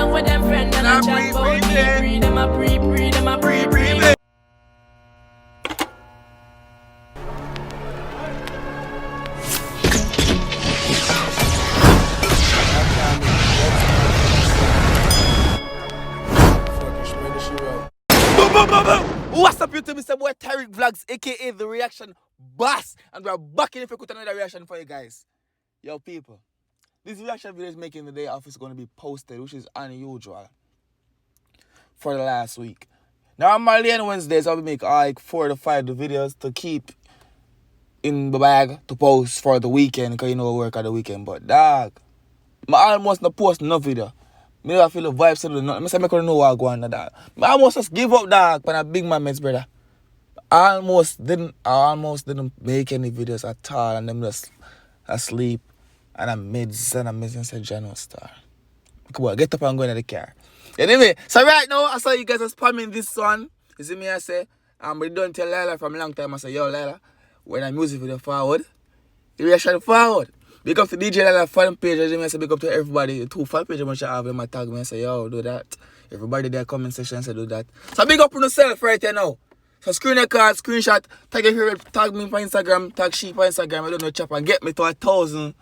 down with them friends and I chat about me. Them a pre, them a pre. What's up YouTube, Mr. Boy Tyrekevlogs, aka The Reaction Boss, and we're back in if with another reaction for you guys. Yo people, this reaction video is making the day off is going to be posted, which is unusual for the last week. Normally on Wednesdays I'll be making like 4 to 5 videos to keep in the bag to post for the weekend, because you know I work at the weekend. But dog, I almost not post no video. Me I feel the vibes to do nothing. I say I couldn't know what I go on that. I almost just give up, dog, when a big man mates, brother. I almost didn't make any videos at all, and them just asleep and I'm mids and I'm missing said General Star. Come on, get up and go in the car. Anyway, so right now I saw you guys are spamming this one. You see me I say, we don't tell Lila from a long time. I say, yo Lila, when I music video forward, the reaction forward. Big up to DJ Lila fan page. I say big up to everybody. The 2 fan page I have them tag me and say, yo, do that. Everybody there comment section say do that. So big up on yourself right here now. So screen a card, screenshot, tag your favorite, tag me on Instagram, tag she on Instagram, I don't know chop and get me to 1,000,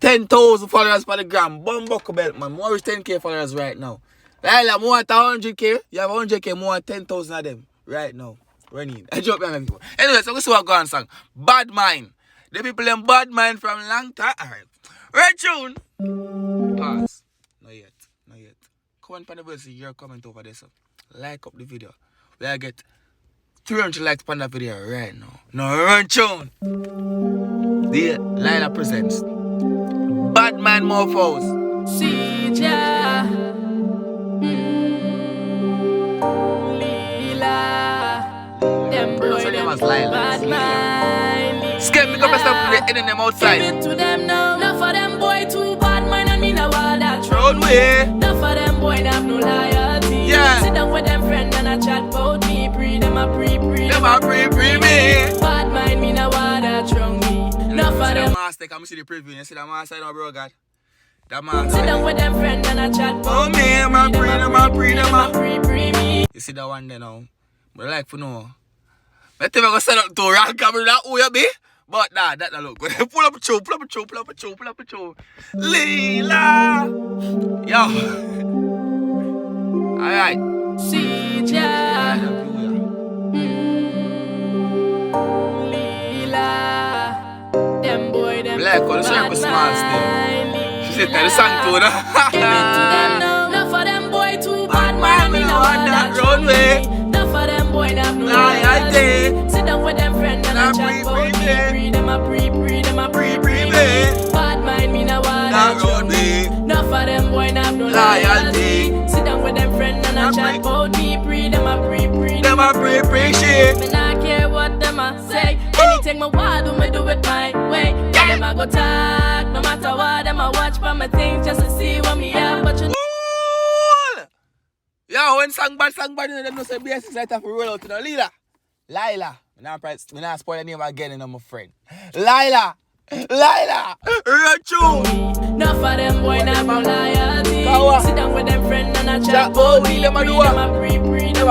10,000 followers for the gram. Bumbuckle belt man. More reach 10k followers right now. Lila, more than 100k. You have 100k, more than 10,000 of them right now. Running. I joke on people. Anyway, so this is what go on song. Badmind. The people in Badmind from long time. Alright. Red tune. Pause. Not yet. Not yet. Comment on the video, see your comment over there. So like up the video. We'll get 300 likes on that video right now. No red tune. The Lila presents Badmind Morphos. See ya. Lila. Them boy, them Badmind. Skip me, come and stop with the ending them outside. Give it to them now. Enough of them boy too bad man and me now all that Road way. Enough of them boy that have no loyalty. Yeah. Sit down with them friend and I chat about me. Pre them a pre. Them a pre me. Bad mind me now all that wrong me. Enough of them. Master, come see the preview. You see that master now, bro, God. That master. Sit down with them friend and I chat about me. Them a pre me. You see that one there now? But I like for know. I think I'm gonna set up to a round camera that who you be. But nah, that don't look good. Pull up a show. Lila! Yo! Alright. See ya! Lila! Them boy, them Black one, this is small still. She said that the song too, Give it to them now. Enough of them boy too bad man, me know all that roadway. Enough of them boy that have no loyalty. Sit down with them friend and I chat about me. Them a pre me. Bad mind me now all that roadway. Enough of them boy that have no loyalty. Sit down with them friend and I chat about me. Them a pre shit. Me not care what them a say. Anything me want do me do it my way. Yeah, them a go talk. No matter what them a watch for my things just to see what me have. But you yo, when song bad, you know, say BS right after roll out to the Lila. Me not spoil the name again, you know, my friend. Lila, red tune. Enough of them boy not no loyalty. Sit down with them friend and I chat about me. Them a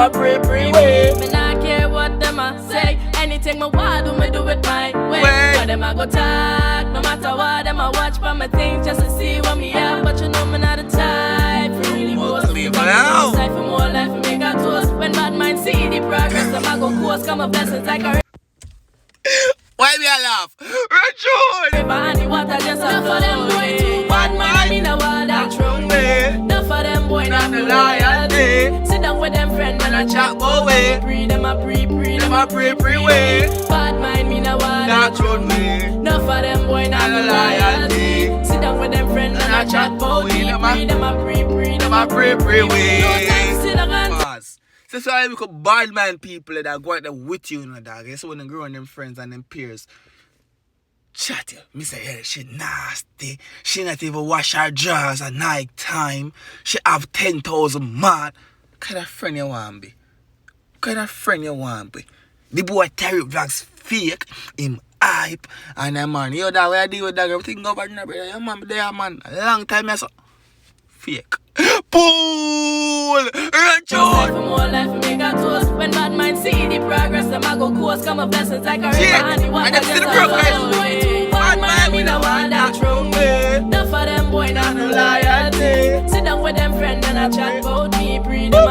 pre way. Me not care what them a say. Anything me want do me do it my way. But them a go talk. No matter what them a watch for my things just to see what me have. But you know me not the type for really boast. Life for more life and make a toast. When bad mind see the progress, them a go coast. Come a blessings like a why me a laugh? Red river and the water just a flow. Enough of them boy too bad man, me know all that wrong way. Enough of them boy not no loyalty. Sit down with them friend and I chat about way. Them a pre way. Bad mind me know all that wrong way. Enough of them boy not no loyalty. Sit down with them friend and I chat about me. Them a pre way. No time sit down and pause. So that's why we call Badmind people that go out there with you, dog. That's when they grow on them friends and them peers. Chat you. Me say, yeah, she nasty. She not even wash her drawers at night time. She have 10,000 man. What kind of friend you want be? The boy Tyrekevlogs fake, him hype, and that man, yo dog, what I do with dog, everything go back now, brother. Your man there, man. A long time, I saw. fake. Pool! Run For more life, we make a toast. When Badmind see the progress, them I go coast. Come a blessings like a river and the water and them see just the a progress. flow. Badmind, we no want that wrong way. Enough of them boy, not no loyalty. Sit down with them friend and I chat about me. Pre them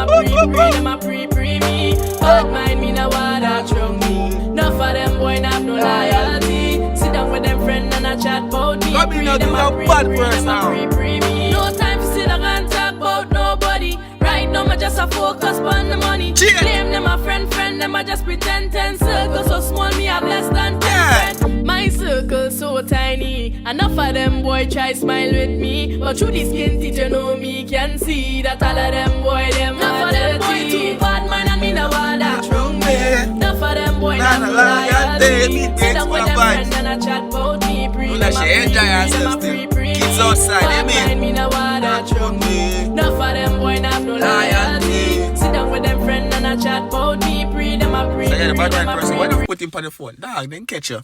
a pre me. Badmind, me no want that wrong me. Enough of them boy, not no loyalty. Sit down with them friend and I chat about me. Come in, Them a bad person now. me. No time to sit down and talk about nobody. Right now, I just a focus on the money. Cheers. Claim them a friend, them I just pretend 10 circles so small, me have less than 10 friends. My circle so tiny. Enough of them boy try smile with me, but through the skin teeth you know me can see that all of them boy them enough of them boy too bad man and me no want that wrong way. Enough of them boy not no loyalty. Sit down with them friend and I chat about me. Pre them a pre kids outside, me no want that wrong way. Enough of them boy not no loyalty. Sit down with them friend and I chat about me. Pre them a pre. So yeah, the bad person, why don't put him on the phone? Dog, them catch you.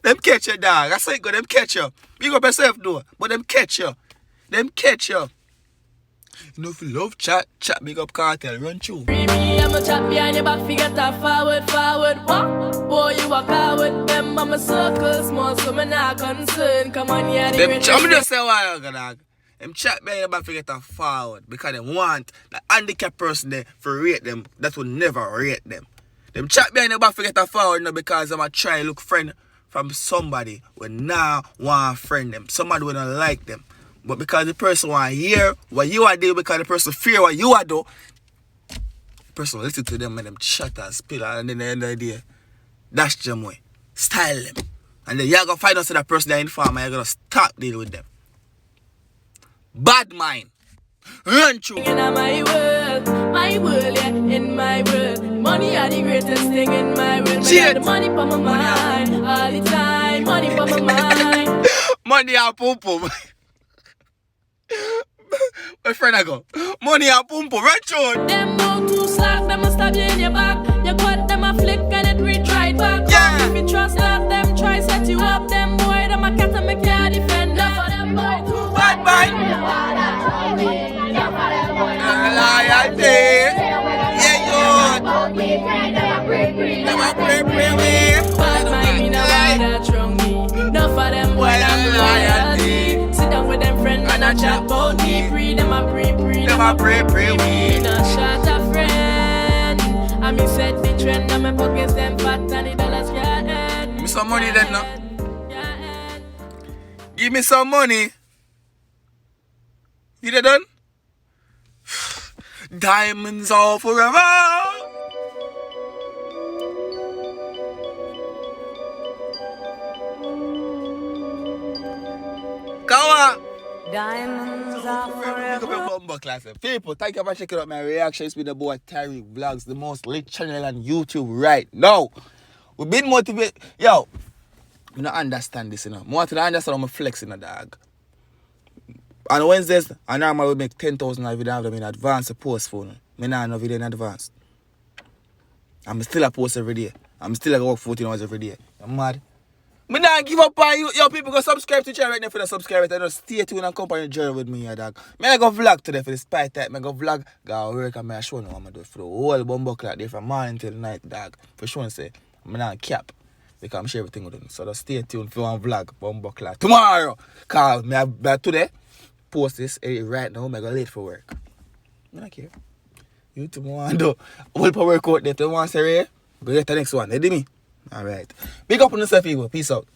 Them catch you, dog. I say go, them catch you. Big up yourself though, but them catch you. Them catch you. You know if you love chat big up cartel, run through. Free me, I'm a chat behind your back, figure that forward. What? Boy, you a coward. Them I'm a circle small, so me not concerned. Come on, yeah, them I'm just say why you dog. Them chat behind your back figure that forward because they want the handicapped person there for rate them that will never rate them. Them chat behind your back figure that forward now because I'm a try look friend from somebody when now want friend them. Somebody will not like them. But because the person want to hear what you are doing, because the person fear what you are doing, the person will listen to them and them chat and spill, and then at the end of the day, dash them way. Style them. And then you're going to find out that person that inform and you're going to stop dealing with them. Badmind. Run through. In my world, yeah, in my world. Money are the greatest thing in my world. Me have the money for my mind all the time. Money for my mind. Money and pum pum. My friend I go. Money and pum pum. Run through. Them no too slack, them a stab you in your back. You got them a flick and it reach right back. Yeah. If you trust that, them try set you up. Them boy, them a cat and make you defend. Enough of them boy too bad mind. Loyalty. Yeah, you. Them a pray me. Badmind, me no want that wrong me. Enough of them boy, them loyalty. Sit down with them friend and I chat about me. Pre them a pre. Them a pray Me me. no shot a friend. I me set the trend and my pockets them fat and the dollars can't end. Give me some money then now. Give me some money. You they done? Diamonds all forever. Come on. Diamonds are forever. People, thank you for checking out my reaction. It's been the boy Tyrekevlogs, the most lit channel on YouTube right now. We've been motivated. Yo, I don't understand this, you know. More to understand how I'm flexing a dog. On Wednesdays, I normally make 10,000 if I don't have them in advance to post for them. I don't have no video in advance. I'm still a post every day. I'm still a work 14 hours every day. I'm mad. I don't give up on you. Yo, people go subscribe to the channel right now for the subscribers. I just stay tuned and come on the journey with me, dog. I go vlog today for the spy type. I go vlog, go work and I show you what I'm going to do for the whole bumbo clock there from morning till night, dog. For sure, say, I'm not cap. Because I'm share everything with them. So just stay tuned for one vlog, bumbo clock. Tomorrow, call me today. Post this right now. I'm going late for work. I don't care. You tomorrow do. We'll put work out there. If you want to say, go get the next one. You do me? Alright. Big up on yourself, people. Peace out.